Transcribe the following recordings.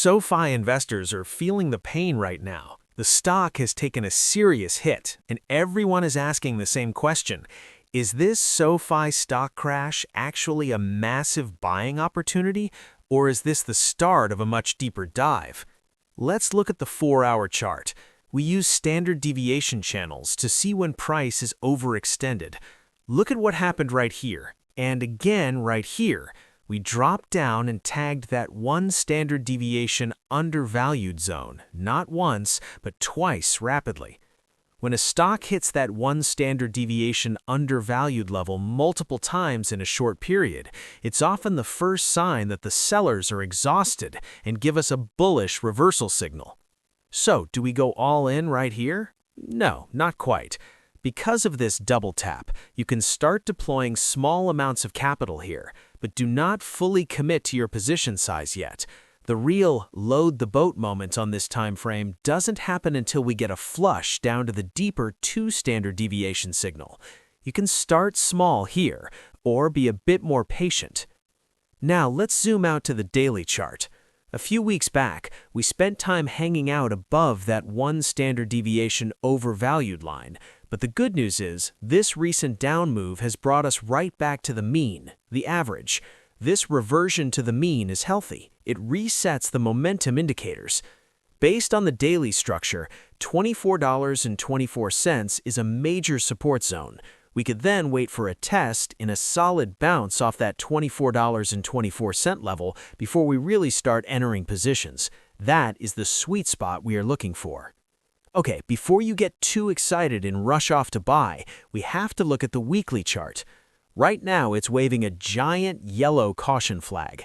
SoFi investors are feeling the pain right now. The stock has taken a serious hit, and everyone is asking the same question. Is this SoFi stock crash actually a massive buying opportunity, or is this the start of a much deeper dive? Let's look at the 4-hour chart. We use standard deviation channels to see when price is overextended. Look at what happened right here, and again right here. We dropped down and tagged that one standard deviation undervalued zone, not once, but twice rapidly. When a stock hits that one standard deviation undervalued level multiple times in a short period, it's often the first sign that the sellers are exhausted and give us a bullish reversal signal. So, do we go all in right here? No, not quite. Because of this double tap, you can start deploying small amounts of capital here, but do not fully commit to your position size yet. The real load the boat moment on this time frame doesn't happen until we get a flush down to the deeper 2 standard deviation signal. You can start small here, or be a bit more patient. Now let's zoom out to the daily chart. A few weeks back, we spent time hanging out above that 1 standard deviation overvalued line, but the good news is this recent down move has brought us right back to the mean, the average. This reversion to the mean is healthy. It resets the momentum indicators. Based on the daily structure, $24.24 is a major support zone. We could then wait for a test in a solid bounce off that $24.24 level before we really start entering positions. That is the sweet spot we are looking for. Okay, before you get too excited and rush off to buy, we have to look at the weekly chart. Right now, it's waving a giant yellow caution flag.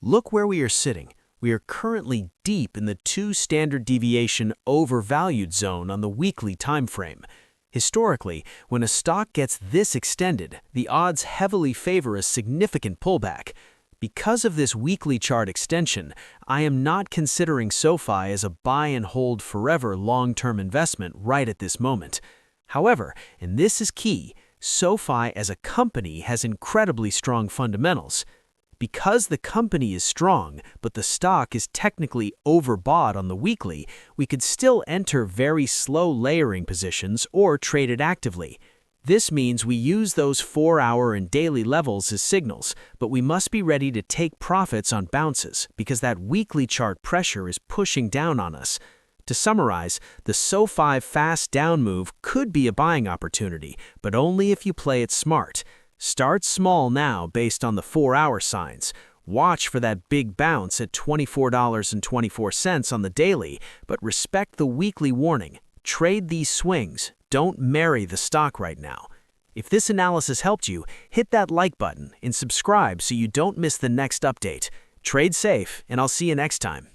Look where we are sitting. We are currently deep in the 2 standard deviation overvalued zone on the weekly time frame. Historically, when a stock gets this extended, the odds heavily favor a significant pullback. Because of this weekly chart extension, I am not considering SoFi as a buy and hold forever long-term investment right at this moment. However, and this is key, SoFi as a company has incredibly strong fundamentals. Because the company is strong, but the stock is technically overbought on the weekly, we could still enter very slow layering positions or trade it actively. This means we use those 4-hour and daily levels as signals, but we must be ready to take profits on bounces because that weekly chart pressure is pushing down on us. To summarize, the SoFi fast down move could be a buying opportunity, but only if you play it smart. Start small now based on the 4-hour signs. Watch for that big bounce at $24.24 on the daily, but respect the weekly warning. Trade these swings. Don't marry the stock right now. If this analysis helped you, hit that like button and subscribe so you don't miss the next update. Trade safe, and I'll see you next time.